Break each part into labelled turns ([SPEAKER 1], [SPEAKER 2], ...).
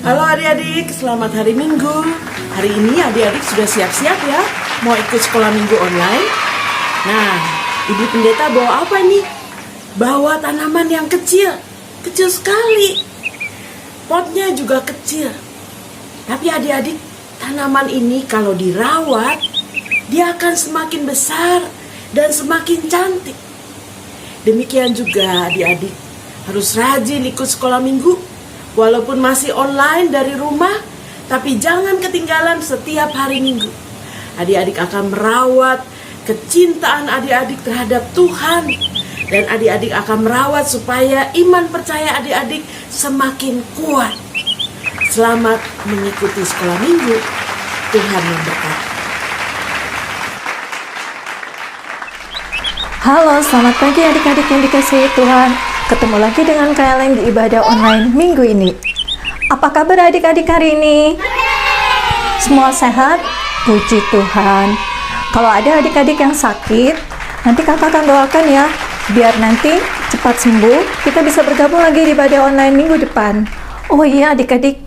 [SPEAKER 1] Halo adik-adik, selamat hari Minggu. Hari ini adik-adik sudah siap-siap ya? Mau ikut sekolah minggu online? Nah, Ibu Pendeta bawa apa nih? Bawa tanaman yang kecil. Kecil sekali. Potnya juga kecil. Tapi adik-adik, tanaman ini kalau dirawat, dia akan semakin besar dan semakin cantik. Demikian juga adik-adik harus rajin ikut sekolah minggu. Walaupun masih online dari rumah, tapi jangan ketinggalan setiap hari Minggu. Adik-adik akan merawat kecintaan adik-adik terhadap Tuhan. Dan adik-adik akan merawat supaya iman percaya adik-adik semakin kuat. Selamat mengikuti sekolah Minggu. Tuhan memberkati.
[SPEAKER 2] Halo, selamat pagi adik-adik yang dikasihi Tuhan. Ketemu lagi dengan KLM di ibadah online minggu ini. Apa kabar adik-adik hari ini? Semua sehat? Puji Tuhan. Kalau ada adik-adik yang sakit, nanti kakak akan doakan ya, biar nanti cepat sembuh, kita bisa bergabung lagi di ibadah online minggu depan. Oh iya adik-adik,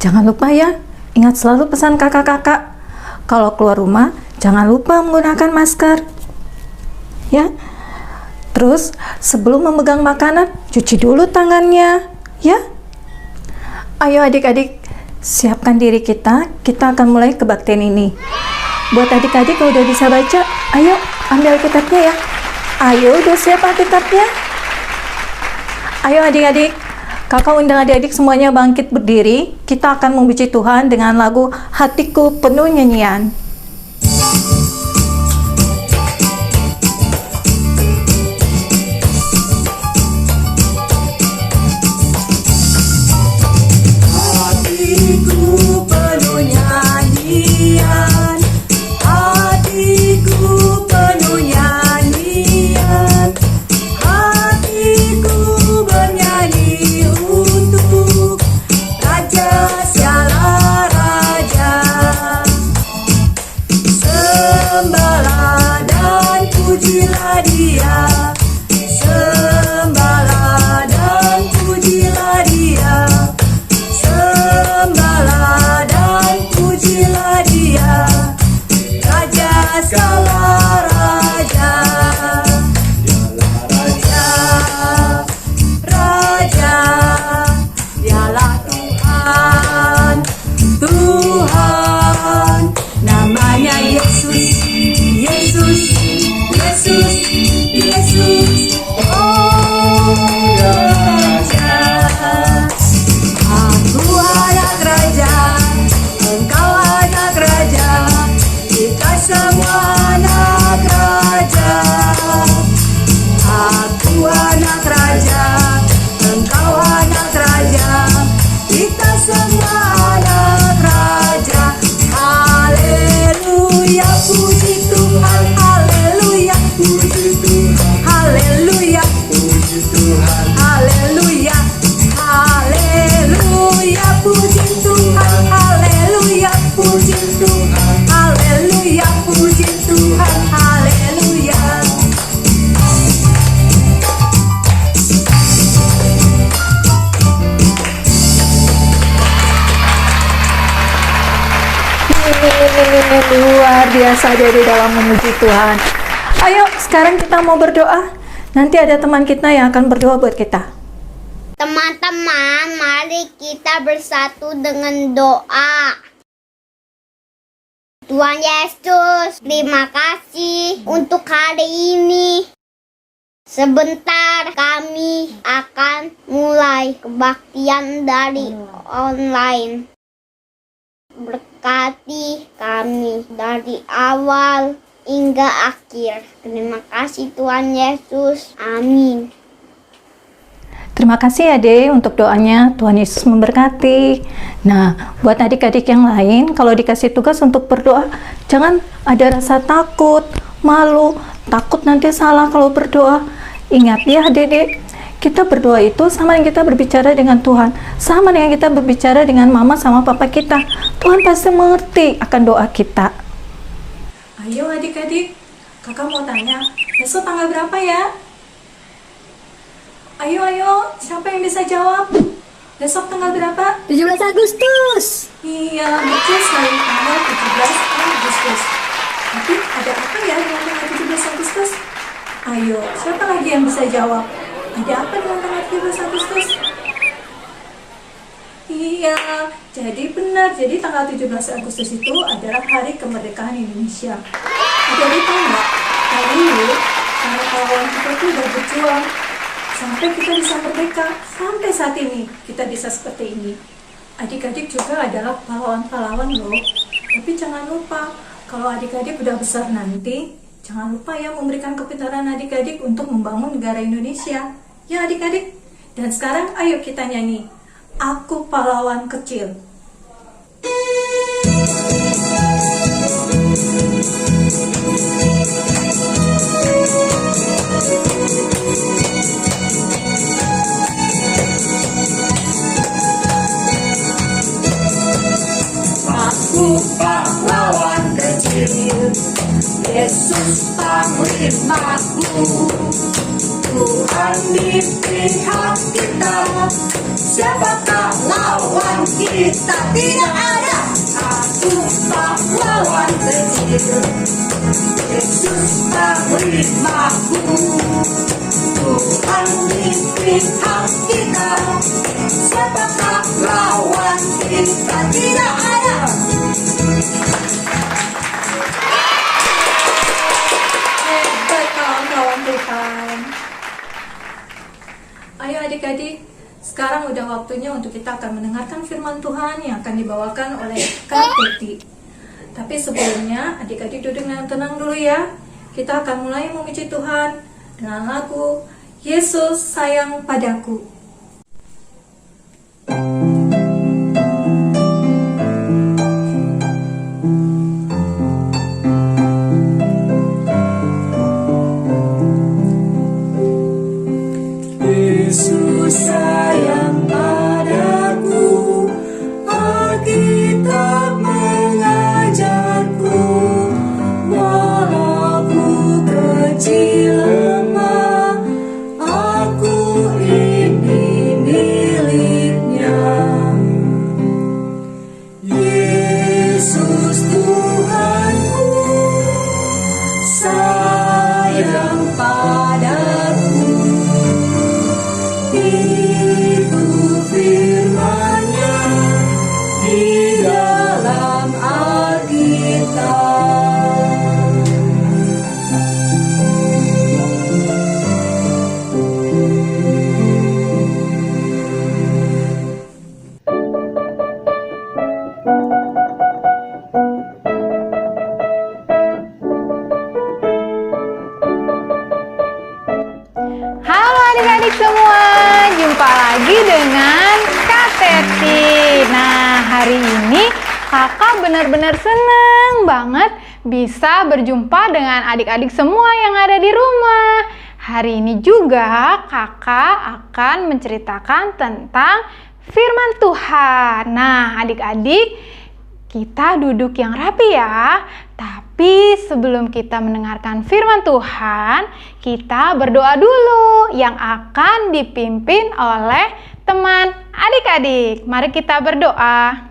[SPEAKER 2] jangan lupa ya, ingat selalu pesan kakak-kakak. Kalau keluar rumah, jangan lupa menggunakan masker. Ya. Terus sebelum memegang makanan, cuci dulu tangannya, ya. Ayo adik-adik, siapkan diri kita akan mulai kebaktian ini. Buat adik-adik yang udah bisa baca, ayo ambil Alkitabnya ya. Ayo, udah siap Alkitabnya? Ayo adik-adik, kakak undang adik-adik semuanya bangkit berdiri. Kita akan memuji Tuhan dengan lagu Hatiku Penuh Nyanyian. Luar biasa dari dalam memuji Tuhan. Ayo sekarang kita mau berdoa. Nanti ada teman kita yang akan berdoa buat kita.
[SPEAKER 3] Teman-teman, mari kita bersatu dengan doa. Tuhan Yesus, terima kasih untuk hari ini. Sebentar kami akan mulai kebaktian dari online. Berkati kami dari awal hingga akhir. Terima kasih Tuhan Yesus. Amin.
[SPEAKER 2] Terima kasih Ade untuk doanya. Tuhan Yesus memberkati. Nah, buat adik-adik yang lain, kalau dikasih tugas untuk berdoa, jangan ada rasa takut, malu, takut nanti salah kalau berdoa. Ingat ya Dede, kita berdoa itu sama yang kita berbicara dengan Tuhan, sama dengan kita berbicara dengan mama sama papa kita. Tuhan pasti mengerti akan doa kita. Ayo adik-adik, kakak mau tanya, besok tanggal berapa ya? Ayo, siapa yang bisa jawab? Besok tanggal berapa?
[SPEAKER 3] 17 Agustus.
[SPEAKER 2] Iya, betul sekali, tanggal 17 Agustus. Tapi ada apa ya dengan tanggal 17 Agustus? Ayo, siapa lagi yang bisa jawab? Ada apa dengan tanggal 17 Agustus? Iya, jadi benar. Jadi tanggal 17 Agustus itu adalah hari kemerdekaan Indonesia. Jadi tahu nggak? Dulu, para pahlawan kita tuh udah berjuang sampai kita bisa merdeka. Sampai saat ini kita bisa seperti ini. Adik-adik juga adalah pahlawan-pahlawan loh. Tapi jangan lupa, kalau adik-adik udah besar nanti, jangan lupa ya memberikan kepintaran adik-adik untuk membangun negara Indonesia. Ya adik-adik. Dan sekarang ayo kita nyanyi. Aku pahlawan kecil.
[SPEAKER 4] Aku pahlawan kecil, Yesus panglamaku. Tuhan di pihak kita, siapakah lawan kita? Tidak ada. Aku pahlawan kecil, Yesus panglamaku. Tuhan di pihak kita, siapakah lawan kita? Tidak ada.
[SPEAKER 2] Hebat kawan-kawan Tuhan. Ayo adik-adik, sekarang udah waktunya untuk kita akan mendengarkan firman Tuhan yang akan dibawakan oleh Kak Teti. Tapi sebelumnya, adik-adik duduk dengan tenang dulu ya. Kita akan mulai memuji Tuhan dengan lagu Yesus Sayang Padaku.
[SPEAKER 4] Yesus sayang padaku, Alkitab mengajarku, walau ku kecil lemah, aku ini miliknya. Yesus Tuhanku, sayang padaku. Itu firman-Nya di dalam Alkitab.
[SPEAKER 5] Halo adik-adik semua, jumpa lagi dengan Kak Teti. Nah, hari ini kakak benar-benar seneng banget bisa berjumpa dengan adik-adik semua yang ada di rumah. Hari ini juga kakak akan menceritakan tentang firman Tuhan. Nah, adik-adik, kita duduk yang rapi ya. Tapi sebelum kita mendengarkan firman Tuhan, kita berdoa dulu yang akan dipimpin oleh teman adik-adik. Mari kita berdoa.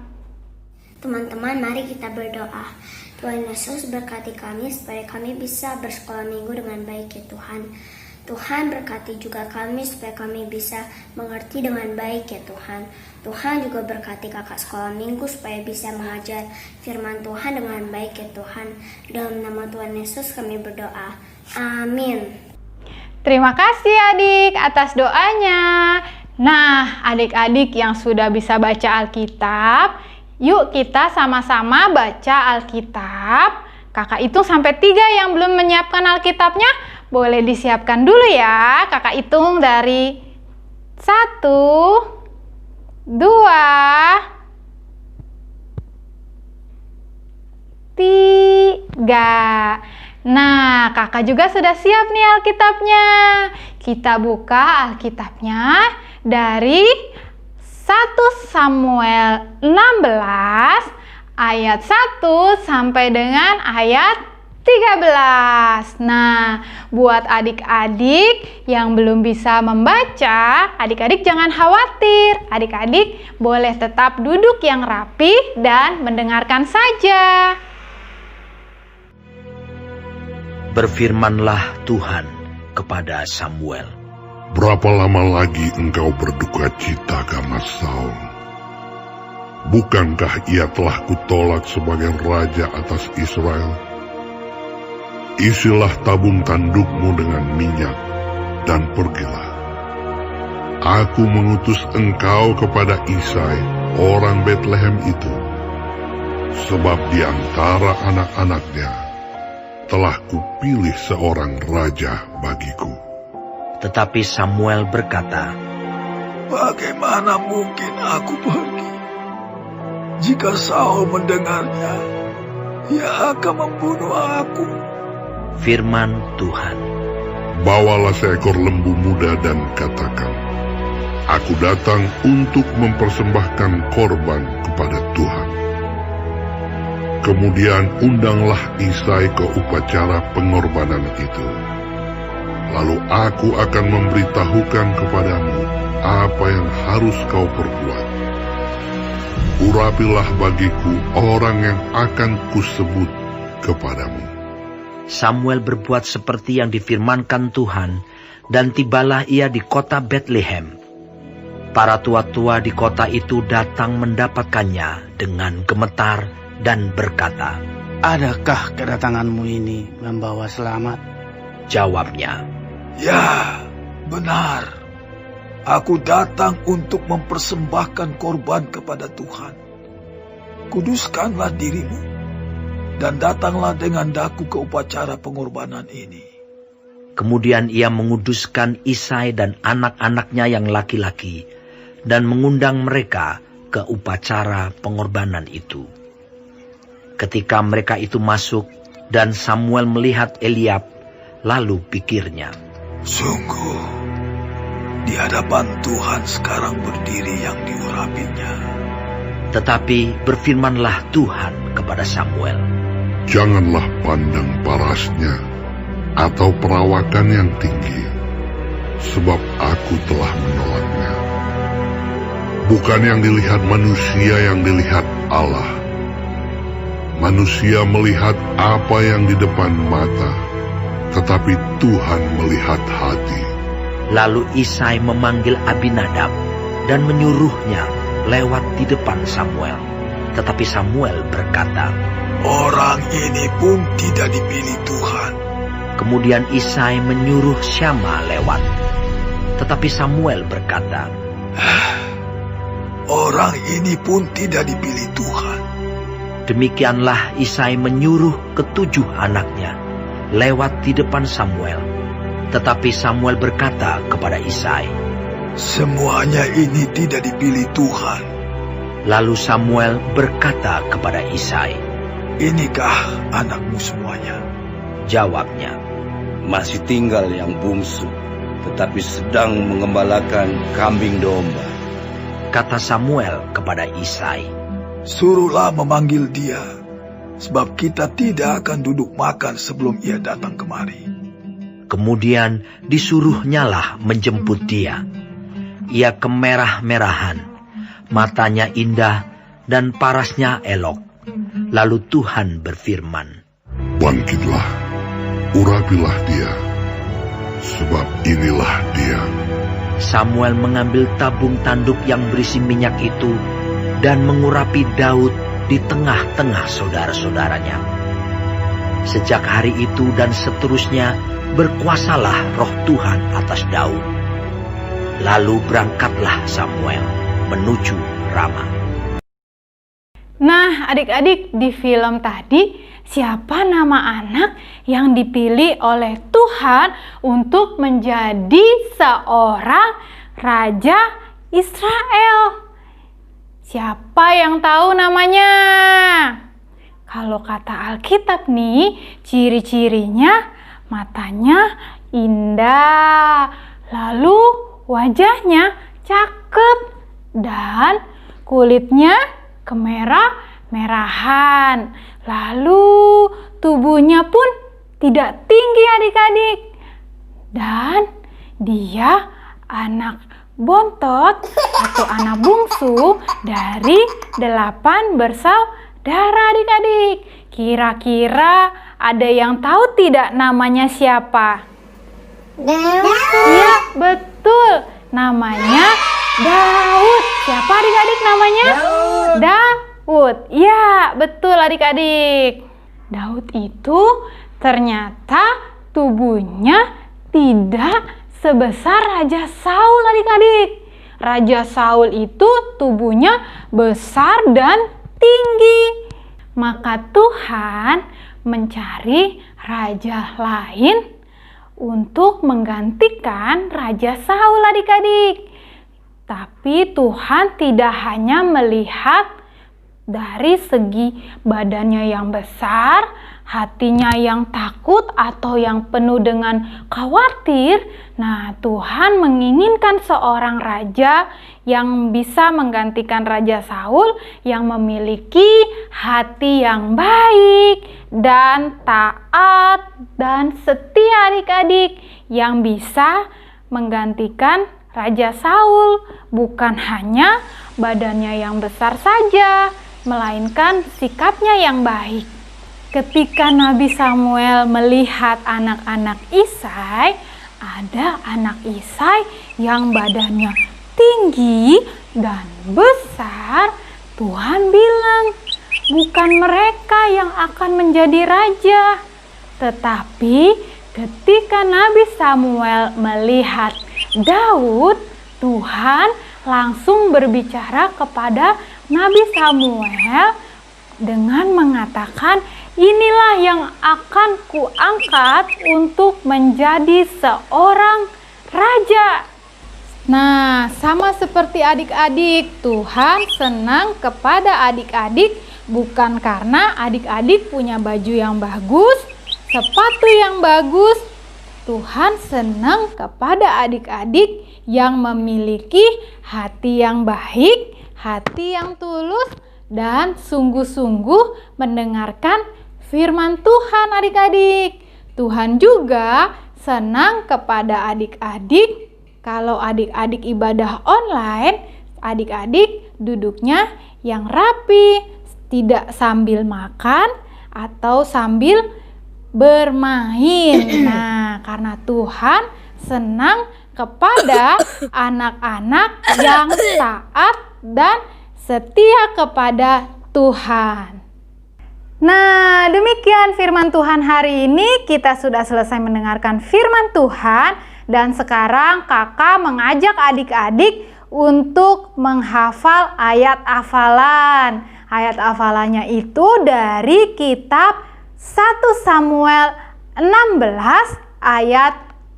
[SPEAKER 3] Teman-teman, mari kita berdoa. Tuhan Yesus, berkati kami supaya kami bisa bersekolah minggu dengan baik ya Tuhan. Tuhan berkati juga kami supaya kami bisa mengerti dengan baik ya Tuhan. Tuhan juga berkati kakak sekolah minggu supaya bisa mengajar firman Tuhan dengan baik ya Tuhan. Dalam nama Tuhan Yesus kami berdoa. Amin.
[SPEAKER 5] Terima kasih adik atas doanya. Nah, adik-adik yang sudah bisa baca Alkitab, yuk kita sama-sama baca Alkitab. Kakak hitung sampai 3 yang belum menyiapkan Alkitabnya. Boleh disiapkan dulu ya. Kakak hitung dari 1, 2, 3. Nah, kakak juga sudah siap nih Alkitabnya. Kita buka Alkitabnya dari 1 Samuel 16 ayat 1 sampai dengan ayat 13. Nah, buat adik-adik yang belum bisa membaca, adik-adik jangan khawatir. Adik-adik boleh tetap duduk yang rapi dan mendengarkan saja.
[SPEAKER 6] Berfirmanlah Tuhan kepada Samuel.
[SPEAKER 7] Berapa lama lagi engkau berduka cita karena Saul? Bukankah ia telah kutolak sebagai raja atas Israel? Isilah tabung tandukmu dengan minyak, dan pergilah. Aku mengutus engkau kepada Isai, orang Betlehem itu, sebab di antara anak-anaknya telah kupilih seorang raja bagiku.
[SPEAKER 6] Tetapi Samuel berkata,
[SPEAKER 8] Bagaimana mungkin aku pergi? Jika Saul mendengarnya, ia akan membunuh aku.
[SPEAKER 6] firman Tuhan.
[SPEAKER 7] Bawalah seekor lembu muda dan katakan, Aku datang untuk mempersembahkan korban kepada Tuhan. Kemudian undanglah Isai ke upacara pengorbanan itu. Lalu aku akan memberitahukan kepadamu apa yang harus kau perbuat. Urapilah bagiku orang yang akan kusebut kepadamu.
[SPEAKER 6] Samuel berbuat seperti yang difirmankan Tuhan, dan tibalah ia di kota Betlehem. Para tua-tua di kota itu datang mendapatkannya dengan gemetar dan berkata,
[SPEAKER 9] Adakah kedatanganmu ini membawa selamat?
[SPEAKER 6] Jawabnya,
[SPEAKER 8] Ya, benar. Aku datang untuk mempersembahkan korban kepada Tuhan. Kuduskanlah dirimu, dan datanglah dengan daku ke upacara pengorbanan ini.
[SPEAKER 6] Kemudian ia menguduskan Isai dan anak-anaknya yang laki-laki, dan mengundang mereka ke upacara pengorbanan itu. Ketika mereka itu masuk, dan Samuel melihat Eliab, lalu pikirnya,
[SPEAKER 8] Sungguh, di hadapan Tuhan sekarang berdiri yang diurapinya.
[SPEAKER 6] Tetapi berfirmanlah Tuhan kepada Samuel,
[SPEAKER 7] Janganlah pandang parasnya atau perawakan yang tinggi, sebab aku telah menolaknya. Bukan yang dilihat manusia yang dilihat Allah. Manusia melihat apa yang di depan mata, tetapi Tuhan melihat hati.
[SPEAKER 6] Lalu Isai memanggil Abinadab dan menyuruhnya lewat di depan Samuel. Tetapi Samuel berkata,
[SPEAKER 8] Orang ini pun tidak dipilih Tuhan.
[SPEAKER 6] Kemudian Isai menyuruh Syama lewat. Tetapi Samuel berkata,
[SPEAKER 8] Orang ini pun tidak dipilih Tuhan.
[SPEAKER 6] Demikianlah Isai menyuruh ketujuh anaknya lewat di depan Samuel. Tetapi Samuel berkata kepada Isai,
[SPEAKER 8] Semuanya ini tidak dipilih Tuhan.
[SPEAKER 6] Lalu Samuel berkata kepada Isai,
[SPEAKER 8] Inikah anakmu semuanya?
[SPEAKER 6] Jawabnya,
[SPEAKER 10] Masih tinggal yang bungsu, tetapi sedang mengembalakan kambing domba.
[SPEAKER 6] Kata Samuel kepada Isai,
[SPEAKER 8] Suruhlah memanggil dia, sebab kita tidak akan duduk makan sebelum ia datang kemari.
[SPEAKER 6] Kemudian disuruhnyalah menjemput dia. Ia kemerah-merahan, matanya indah dan parasnya elok. Lalu Tuhan berfirman,
[SPEAKER 7] Bangkitlah, urapilah dia, sebab inilah dia.
[SPEAKER 6] Samuel mengambil tabung tanduk yang berisi minyak itu dan mengurapi Daud di tengah-tengah saudara-saudaranya. Sejak hari itu dan seterusnya berkuasalah roh Tuhan atas Daud. Lalu berangkatlah Samuel menuju Rama.
[SPEAKER 5] Nah, adik-adik, di film tadi siapa nama anak yang dipilih oleh Tuhan untuk menjadi seorang raja Israel? Siapa yang tahu namanya? Kalau kata Alkitab nih, ciri-cirinya matanya indah, lalu wajahnya cakep, dan kulitnya kemerah-merahan. Lalu tubuhnya pun tidak tinggi adik-adik. Dan dia anak bontot atau anak bungsu dari 8 bersaudara adik-adik. Kira-kira ada yang tahu tidak namanya siapa? Ya, betul. Namanya Daud. Siapa adik-adik namanya? Daud. Ya, betul adik-adik. Daud itu ternyata tubuhnya tidak sebesar Raja Saul adik-adik. Raja Saul itu tubuhnya besar dan tinggi. Maka Tuhan mencari raja lain untuk menggantikan Raja Saul adik-adik. Tapi Tuhan tidak hanya melihat dari segi badannya yang besar, hatinya yang takut atau yang penuh dengan khawatir. Nah, Tuhan menginginkan seorang raja yang bisa menggantikan Raja Saul, yang memiliki hati yang baik dan taat dan setia adik-adik, yang bisa menggantikan Raja Saul. Bukan hanya badannya yang besar saja, melainkan sikapnya yang baik. Ketika Nabi Samuel melihat anak-anak Isai, ada anak Isai yang badannya tinggi dan besar. Tuhan bilang, bukan mereka yang akan menjadi raja. Tetapi ketika Nabi Samuel melihat Daud, Tuhan langsung berbicara kepada Nabi Samuel dengan mengatakan, inilah yang akan kuangkat untuk menjadi seorang raja. Nah, sama seperti adik-adik, Tuhan senang kepada adik-adik bukan karena adik-adik punya baju yang bagus, sepatu yang bagus. Tuhan senang kepada adik-adik yang memiliki hati yang baik, hati yang tulus, dan sungguh-sungguh mendengarkan firman Tuhan adik-adik. Tuhan juga senang kepada adik-adik kalau adik-adik ibadah online, adik-adik duduknya yang rapi, tidak sambil makan atau sambil bermain. Nah, karena Tuhan senang kepada anak-anak yang taat dan setia kepada Tuhan. Nah, demikian firman Tuhan hari ini. Kita sudah selesai mendengarkan firman Tuhan, dan sekarang kakak mengajak adik-adik untuk menghafal ayat hafalan. Ayat hafalannya itu dari kitab 1 Samuel 16 ayat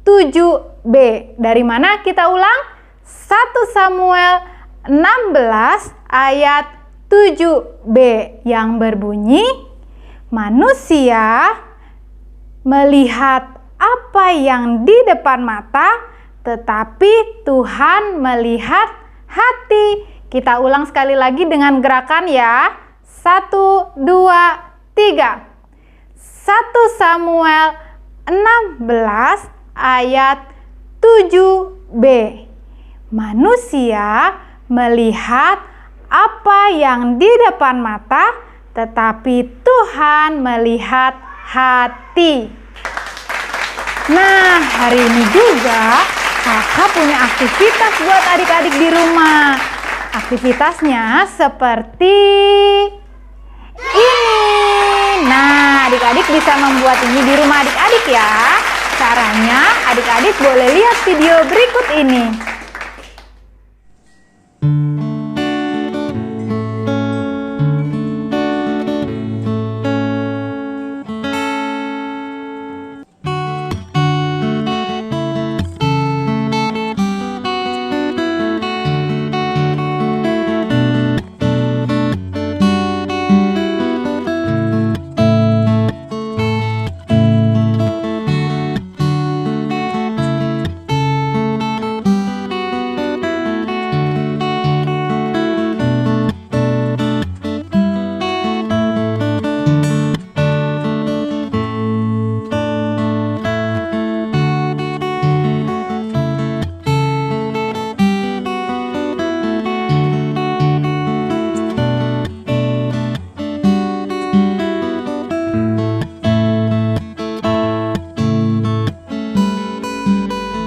[SPEAKER 5] 7b. Dari mana kita ulang? 1 Samuel 16 ayat 7b yang berbunyi, manusia melihat apa yang di depan mata, tetapi Tuhan melihat hati. Kita ulang sekali lagi dengan gerakan ya. 1, 2, 3. 1 Samuel 16 ayat 7b. Manusia melihat apa yang di depan mata, tetapi Tuhan melihat hati. Nah, hari ini juga kakak punya aktivitas buat adik-adik di rumah. Aktivitasnya seperti ini. Nah, adik-adik bisa membuat ini di rumah adik-adik ya. Caranya, adik-adik boleh lihat video berikut ini.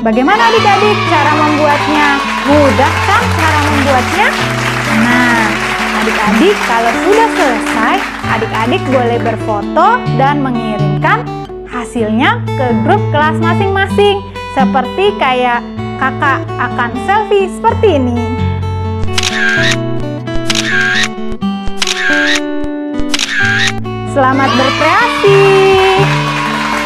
[SPEAKER 5] Bagaimana adik-adik cara membuatnya? Mudah kan cara membuatnya? Nah, adik-adik kalau sudah selesai, adik-adik boleh berfoto dan mengirimkan hasilnya ke grup kelas masing-masing. Seperti kayak kakak akan selfie seperti ini. Selamat berkreasi.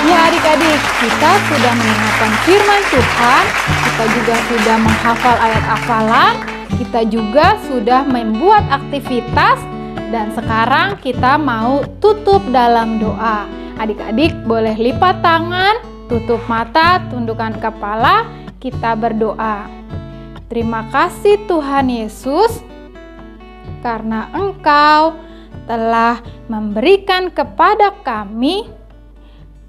[SPEAKER 5] Ya adik-adik, kita sudah mendengarkan firman Tuhan, kita juga sudah menghafal ayat hafalan, kita juga sudah membuat aktivitas, dan sekarang kita mau tutup dalam doa. Adik-adik boleh lipat tangan, tutup mata, tundukkan kepala, kita berdoa. Terima kasih Tuhan Yesus, karena Engkau telah memberikan kepada kami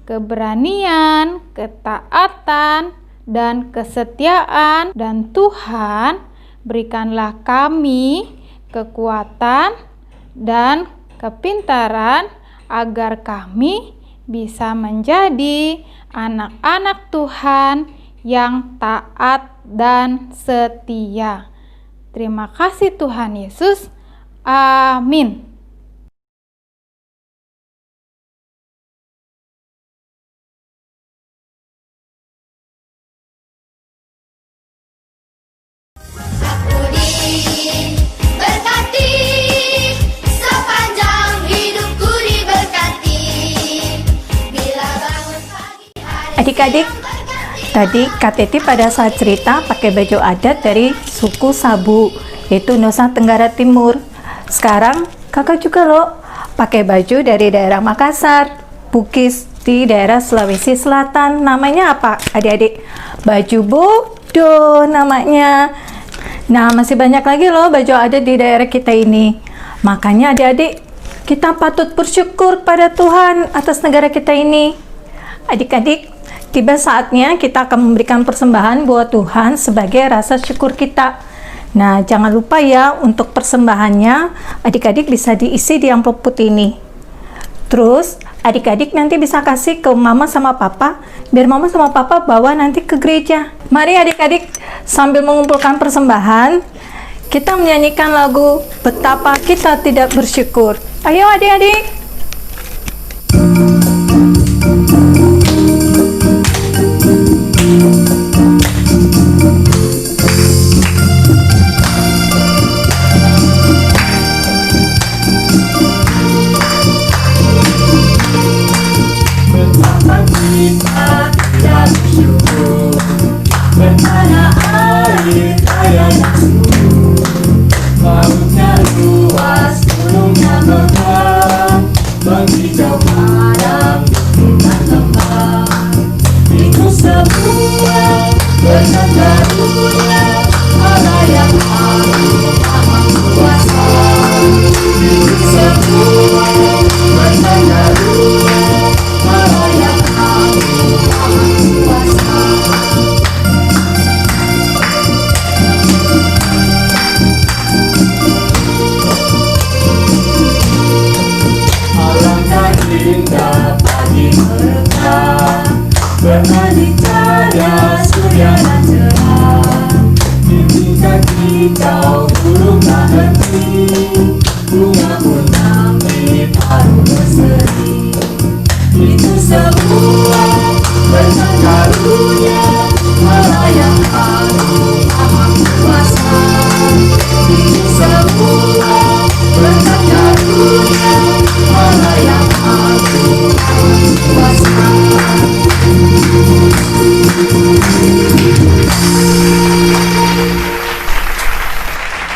[SPEAKER 5] keberanian, ketaatan, dan kesetiaan. Dan Tuhan, berikanlah kami kekuatan dan kepintaran agar kami bisa menjadi anak-anak Tuhan yang taat dan setia. Terima kasih Tuhan Yesus. Amin.
[SPEAKER 2] Adik-adik, tadi Kak Teti pada saat cerita pakai baju adat dari suku Sabu, yaitu Nusa Tenggara Timur. Sekarang kakak juga loh pakai baju dari daerah Makassar, Bugis di daerah Sulawesi Selatan. Namanya apa adik-adik? Baju bodo namanya. Nah, masih banyak lagi loh baju adat di daerah kita ini. Makanya adik-adik, kita patut bersyukur pada Tuhan atas negara kita ini. Adik-adik, tiba saatnya kita akan memberikan persembahan buat Tuhan sebagai rasa syukur kita. Nah, jangan lupa ya untuk persembahannya, adik-adik bisa diisi di amplop putih ini. Terus, adik-adik nanti bisa kasih ke mama sama papa, biar mama sama papa bawa nanti ke gereja. Mari adik-adik, sambil mengumpulkan persembahan, kita menyanyikan lagu Betapa Kita Tidak Bersyukur. Ayo adik-adik.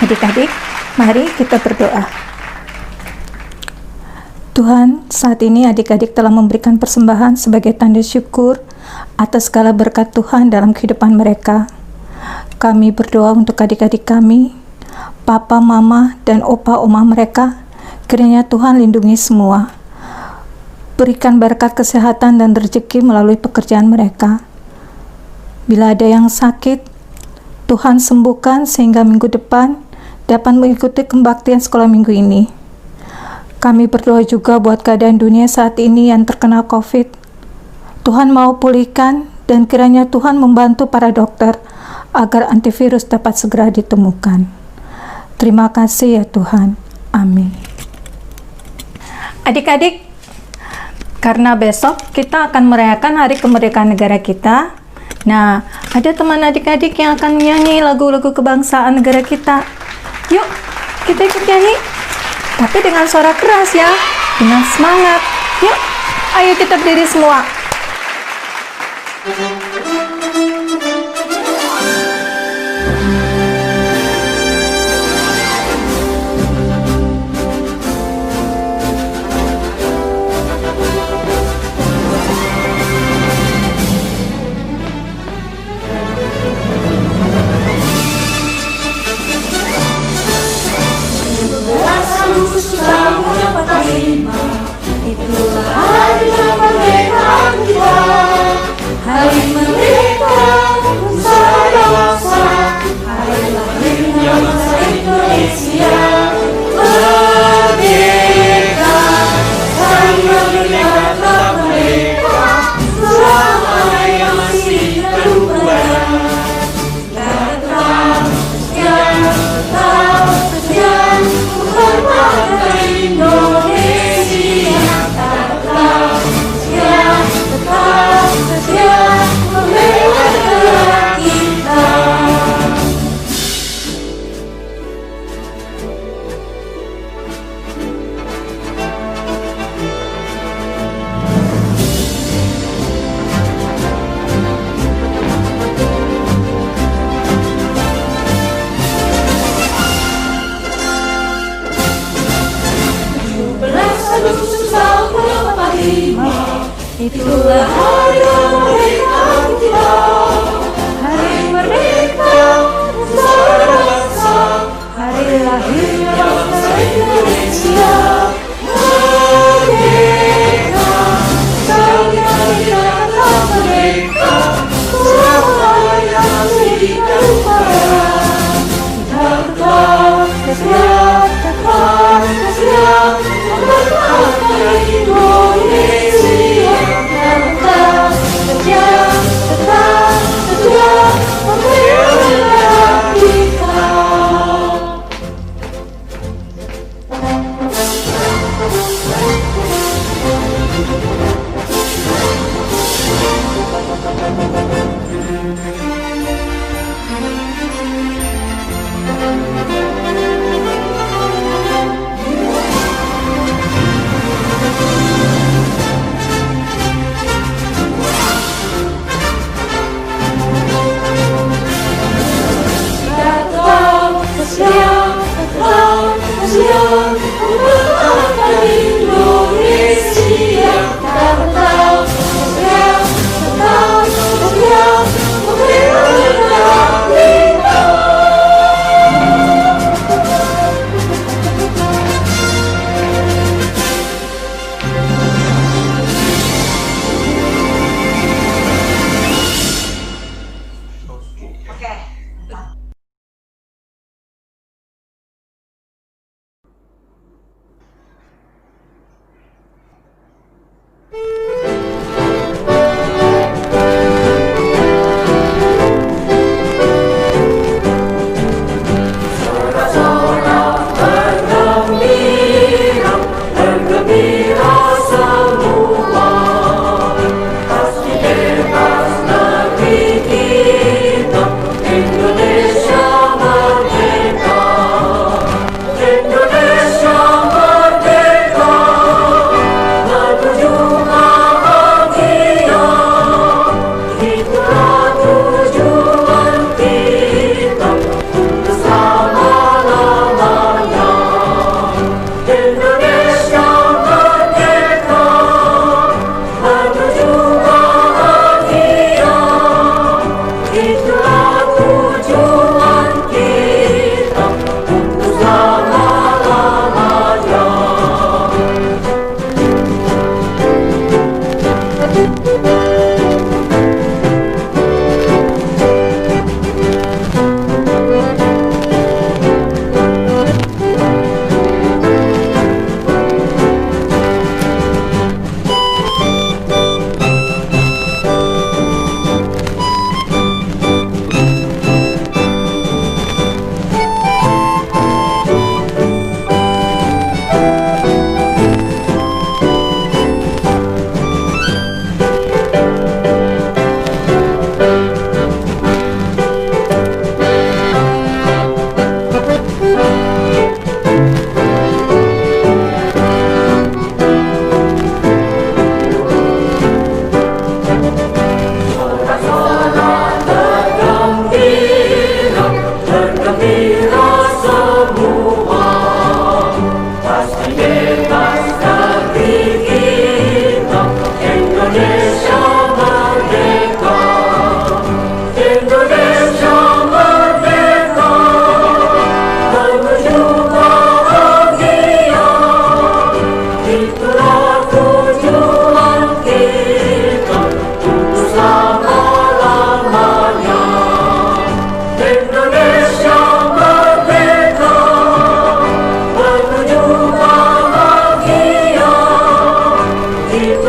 [SPEAKER 2] Adik-adik, mari kita berdoa. Tuhan, saat ini adik-adik telah memberikan persembahan sebagai tanda syukur atas segala berkat Tuhan dalam kehidupan mereka. Kami berdoa untuk adik-adik kami, papa, mama, dan opa, oma mereka. Kiranya Tuhan lindungi semua. Berikan berkat kesehatan dan rezeki melalui pekerjaan mereka. Bila ada yang sakit, Tuhan sembuhkan sehingga minggu depan dapat mengikuti kebaktian sekolah minggu ini. Kami berdoa juga buat keadaan dunia saat ini yang terkena COVID. Tuhan mau pulihkan dan kiranya Tuhan membantu para dokter agar antivirus dapat segera ditemukan. Terima kasih ya Tuhan. Amin. Adik-adik, karena besok kita akan merayakan hari kemerdekaan negara kita. Nah, ada teman adik-adik yang akan nyanyi lagu-lagu kebangsaan negara kita. Yuk, kita ikut nyanyi. Tapi dengan suara keras ya, dengan semangat. Yuk, ayo kita berdiri semua.
[SPEAKER 4] Itulah hari kemerdekaan kita, hari merdeka bangsa, hari lahirnya bangsa Indonesia. Merdeka, hari merdeka tetap merdeka, selama yang masih berubah. Tetap setia, menghormati Indonesia. Tetap setia, membela negara kita. Itulah hari kemerdekaan kita, hari merdeka bangsa, hari lahirnya bangsa Indonesia. Merdeka, kita tetap merdeka, selama yang masih berubah. Tetap setia, menghormati Indonesia. Tetap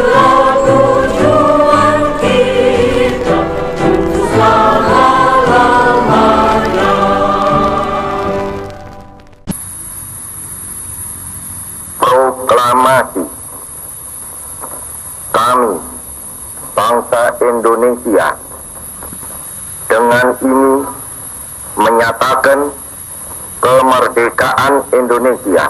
[SPEAKER 4] itulah tujuan kita untuk selama-lamanya.
[SPEAKER 11] Proklamasi. Kami, bangsa Indonesia, dengan ini menyatakan kemerdekaan Indonesia.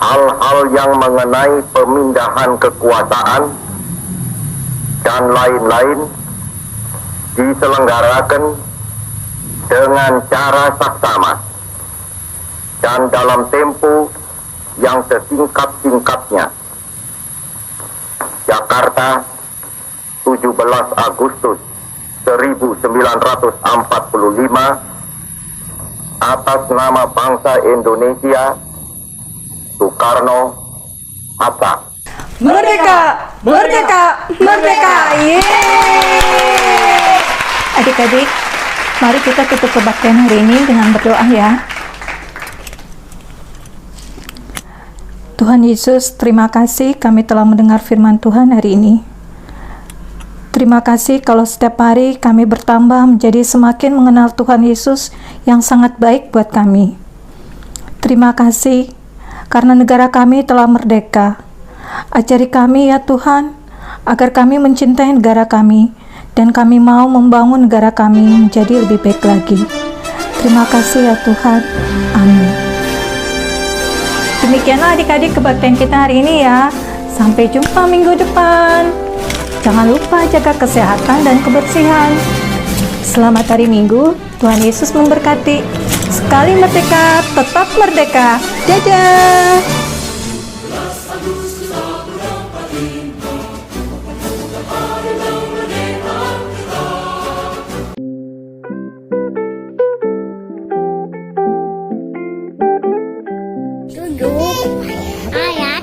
[SPEAKER 11] Hal-hal yang mengenai pemindahan kekuasaan dan lain-lain diselenggarakan dengan cara saksama dan dalam tempo yang sesingkat-singkatnya. Jakarta, 17 Agustus 1945, atas nama bangsa Indonesia, Soekarno, Hatta.
[SPEAKER 2] Merdeka! Merdeka! Merdeka! Yeay! Adik-adik, mari kita tutup kebaktian hari ini dengan berdoa ya. Tuhan Yesus, terima kasih kami telah mendengar firman Tuhan hari ini. Terima kasih kalau setiap hari kami bertambah menjadi semakin mengenal Tuhan Yesus yang sangat baik buat kami. Terima kasih karena negara kami telah merdeka. Ajari kami ya Tuhan, agar kami mencintai negara kami dan kami mau membangun negara kami menjadi lebih baik lagi. Terima kasih ya Tuhan. Amin. Demikianlah adik-adik kebaktian kita hari ini ya. Sampai jumpa minggu depan. Jangan lupa jaga kesehatan dan kebersihan. Selamat hari Minggu. Tuhan Yesus memberkati. Sekali merdeka, tetap merdeka. Dadah.
[SPEAKER 3] Ayat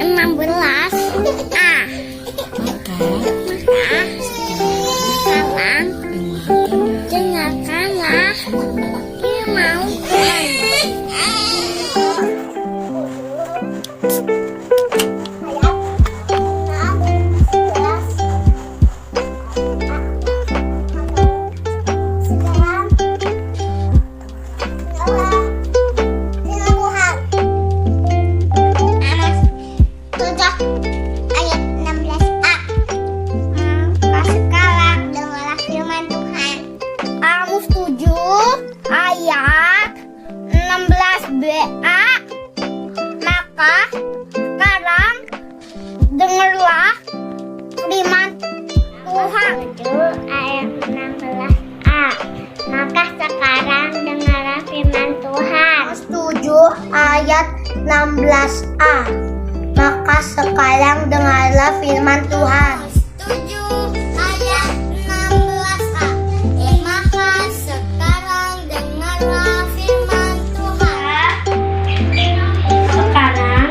[SPEAKER 3] 16A. Sekarang dengarkanlah firman Tuhan. Ayat 16A. Maka sekarang dengarlah firman Tuhan. Setuju ayat 16A. Maka sekarang dengarlah firman Tuhan. Sekarang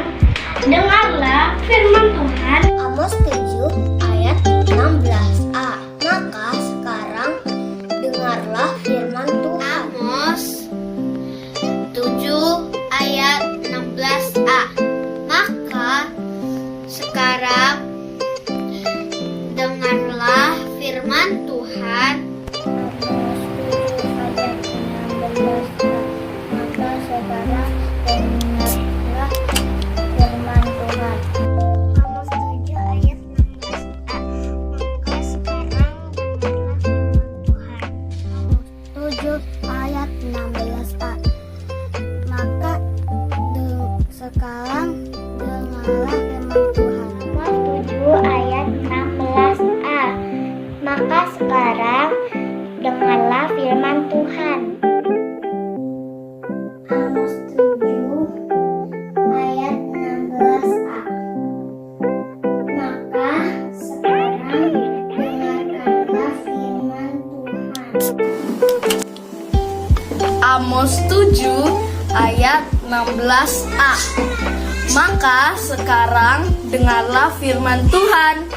[SPEAKER 3] dengarlah firman Tuhan. Amos 7 ayat 16A. Maka sekarang dengarlah firman Tuhan. Amos 7 ayat 16A. Maka sekarang dengarlah firman Tuhan. Maka sekarang dengarlah firman Tuhan. Amos 7 ayat 16A. Maka sekarang dengarlah firman Tuhan. Amos 7 ayat 16A. Maka sekarang dengarlah firman Tuhan. Amos 7 ayat 16A. Maka sekarang dengarlah firman Tuhan. Amos 7 ayat 16A. Maka sekarang dengarkanlah firman Tuhan.
[SPEAKER 12] Amos 7 ayat 16a. Maka sekarang dengarlah firman Tuhan.